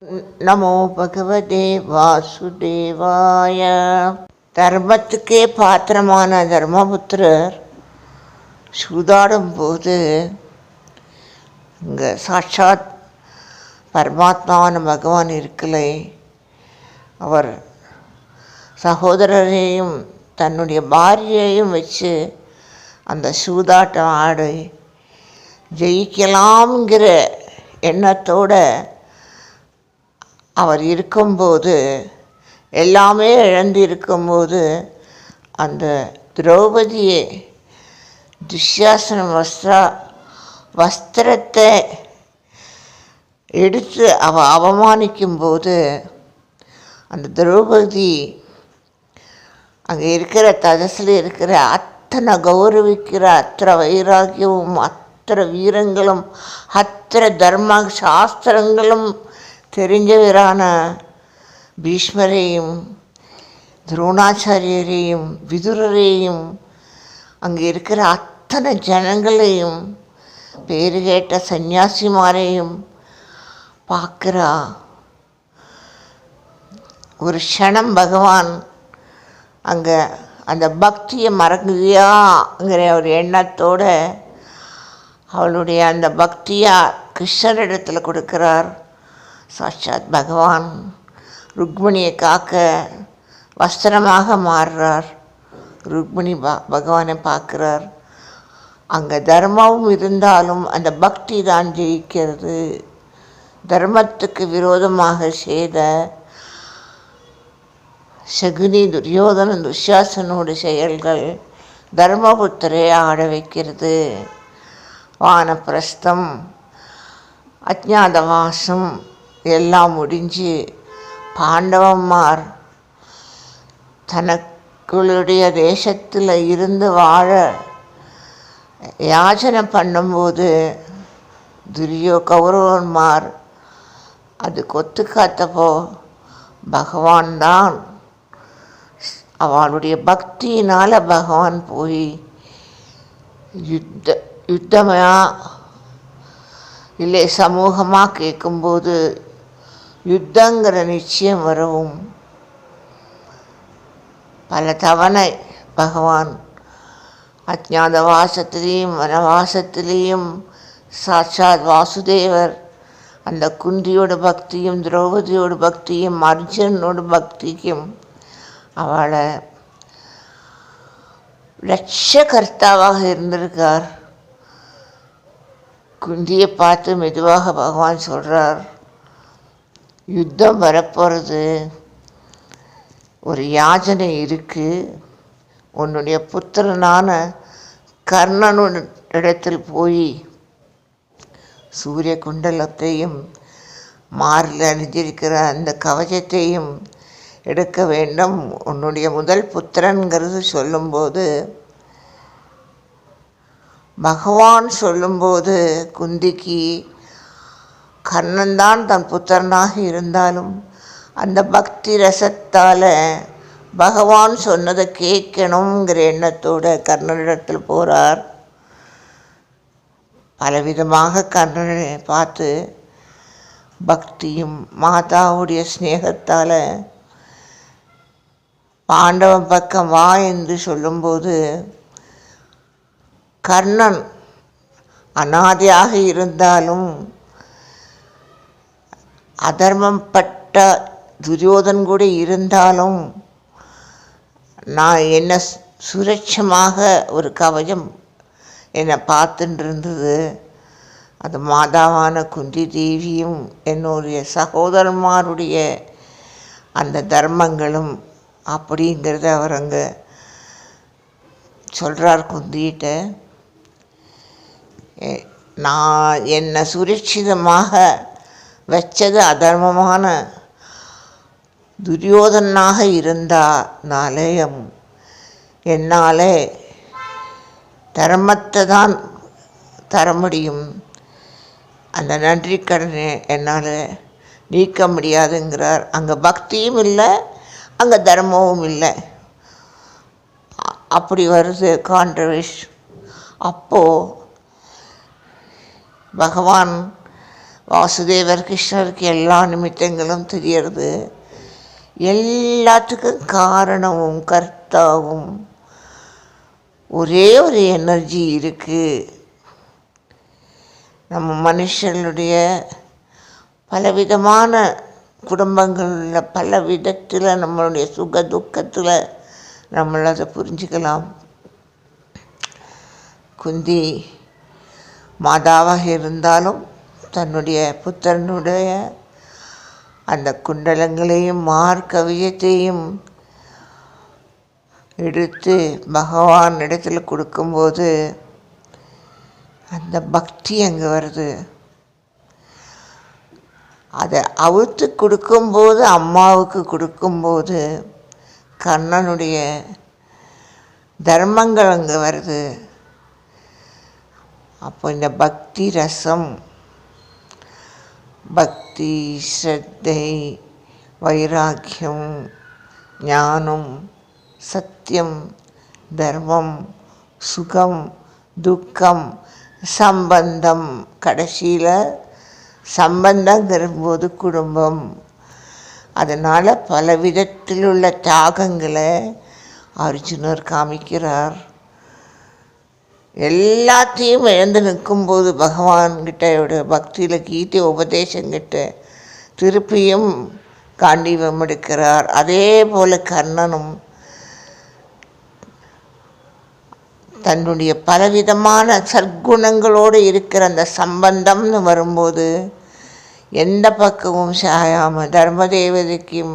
நமோ பகவதே வாசுதேவாய. தர்மத்துக்கே பாத்திரமான தர்மபுத்திரர் சூதாடும் போது இங்கே சாட்சாத் பரமாத்மாவான பகவான் இருக்கலை. அவர் சகோதரரையும் தன்னுடைய பாரியையும் வச்சு அந்த சூதாட்டம் ஆடி ஜெயிக்கலாம்ங்கிற எண்ணத்தோடு அவர் இருக்கும்போது, எல்லாமே இழந்து இருக்கும்போது, அந்த திரௌபதியை துஷ்யாசன வஸ்திரத்தை எடுத்து அவமானிக்கும்போது, அந்த திரௌபதி அங்கே இருக்கிற ததசில் இருக்கிற அத்தனை கௌரவிக்கிற அத்தனை வைராக்கியமும் அத்தனை வீரங்களும் அத்தனை தர்ம சாஸ்திரங்களும் தெரிஞ்சவரான பீஷ்மரையும் துரோணாச்சாரியரையும் விதுரரையும் அங்கே இருக்கிற அத்தனை ஜனங்களையும் பேரு கேட்ட சன்னியாசிமாரையும் பார்க்குறா. ஒரு க்ஷணம் பகவான் அங்கே அந்த பக்தியை மறங்குதியாங்கிற ஒரு எண்ணத்தோடு அவளுடைய அந்த பக்தியாக கிருஷ்ணரிடத்தில் கொடுக்குறார். சாட்சாத் பகவான் ருக்மிணியை காக்க வஸ்திரமாக மாறுறார். ருக்மிணி பகவானை பார்க்குறார். அங்கே தர்மமும் இருந்தாலும் அந்த பக்தி தான் ஜெயிக்கிறது. தர்மத்துக்கு விரோதமாக செய்த சகுனி துரியோதன துஷாசனோட செயல்கள் தர்மபுத்திரை ஆட வைக்கிறது. வானப்பிரஸ்தம் அஜ்ஞாதவாசம் எல்லாம் முடிஞ்சு பாண்டவன்மார் தனக்குடைய தேசத்தில் இருந்து வாழ யாச்சனை பண்ணும்போது கௌரவன்மார் அது கொத்துக்காத்தப்போ பகவான் தான் அவளுடைய பக்தியினால் பகவான் போய் யுத்தமாக இல்லை சமூகமாக கேட்கும்போது யுத்தங்கிற நிச்சயம் வரவும் பல தவணை பகவான் அஜ்ஞாத வாசத்திலையும் வனவாசத்திலையும் சாட்சாத் வாசுதேவர் அந்த குந்தியோட பக்தியும் திரௌபதியோட பக்தியும் அர்ஜுனோட பக்திக்கும் அவளை லட்சகர்த்தாவாக இருந்திருக்கார். குந்தியை பார்த்து மெதுவாக பகவான் சொல்கிறார், யுத்தம் வரப்போகிறது, ஒரு யாஜனை இருக்குது, உன்னுடைய புத்திரனான கர்ணனோட இடத்தில் போய் சூரிய குண்டலத்தையும் மாரில் அணிஞ்சிருக்கிற அந்த கவசத்தையும் எடுக்க வேண்டும். உன்னுடைய முதல் புத்திரன்கிறது சொல்லும்போது பகவான் சொல்லும்போது குந்திக்கு கர்ணன்தான் தன் புத்திரனாக இருந்தாலும் அந்த பக்தி ரசத்தால் பகவான் சொன்னதை கேட்கணுங்கிற எண்ணத்தோடு கர்ணனிடத்தில் போகிறார். பலவிதமாக கர்ணனை பார்த்து பக்தியும் மாதாவுடைய ஸ்நேகத்தால் பாண்டவன் பக்கம் வா என்று சொல்லும்போது கர்ணன் அனாதையாக இருந்தாலும் அதர்மம் பட்ட துரியோதன் கூட இருந்தாலும் நான் என்ன சுரட்சமாக ஒரு கவசம் என்னை பார்த்துட்டு இருந்தது. அது மாதாவான குந்தி தேவியும் என்னுடைய சகோதரന്മാருடைய அந்த தர்மங்களும் அப்படிங்கிறத அவர் அங்கே சொல்கிறார் குந்திகிட்ட. நான் என்னை சுரட்சிதமாக வச்சது அதர்மமான துரியோதனாக இருந்தாலே என்னால் தர்மத்தை தான் தர முடியும். அந்த நன்றி கடனை என்னால் நீக்க முடியாதுங்கிறார். அங்கே பக்தியும் இல்லை, அங்கே தர்மமும் இல்லை. அப்படி வருது கான்ட்ரவர்ஷ். அப்போது பகவான் வாசுதேவர் கிருஷ்ணருக்கு எல்லா நிமித்தங்களும் தெரியறது. எல்லாத்துக்கும் காரணமும் கர்த்தாவும் ஒரே ஒரு எனர்ஜி இருக்குது. நம்ம மனுஷனுடைய பலவிதமான குடும்பங்களில் பல விதத்தில் நம்மளுடைய சுக துக்கத்தில் நம்மளை அதை புரிஞ்சுக்கலாம். குந்தி மாதாவாக இருந்தாலும் தன்னுடைய புத்தனுடைய அந்த குண்டலங்களையும் மார்க்கவியத்தையும் எடுத்து பகவான் இடத்துல கொடுக்கும்போது அந்த பக்தி அங்கே வருது. அதை அவுத்து கொடுக்கும்போது, அம்மாவுக்கு கொடுக்கும்போது கண்ணனுடைய தர்மங்கள் அங்கே வருது. அப்போ இந்த பக்தி ரசம், பக்தி, ஸ்ரத்தை, வைராக்கியம், ஞானம், சத்தியம், தர்மம், சுகம், துக்கம், சம்பந்தம், கடைசியில் சம்பந்தங்கிறபோது குடும்பம். அதனால் பல விதத்தில் உள்ள தியாகங்களை அர்ஜுனர் காமிக்கிறார். எல்லாத்தையும் இழந்து நிற்கும்போது பகவான்கிட்ட பக்தியில் கீதை உபதேசங்கிட்ட திருப்பியும் காண்டீபம் எடுக்கிறார். அதே போல் கர்ணனும் தன்னுடைய பலவிதமான சற்குணங்களோடு இருக்கிற அந்த சம்பந்தம்னு வரும்போது எந்த பக்கமும் சாயாமல் தர்மதேவதைக்கும்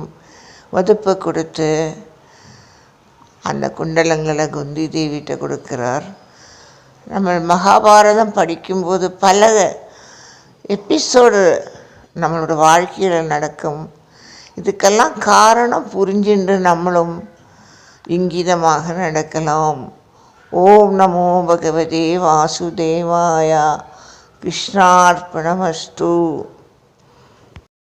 வதுப்பு கொடுத்து அந்த குண்டலங்களை குந்தி தேவிட்ட கொடுக்கிறார். நம்ம மகாபாரதம் படிக்கும்போது பல எபிசோடு நம்மளோட வாழ்க்கையில் நடக்கும். இதுக்கெல்லாம் காரணம் புரிஞ்சுண்டு நம்மளும் இங்கிதமாக நடக்கலாம். ஓம் நமோ பகவதே வாசுதேவாய. கிருஷ்ணார்ப்பணமஸ்து.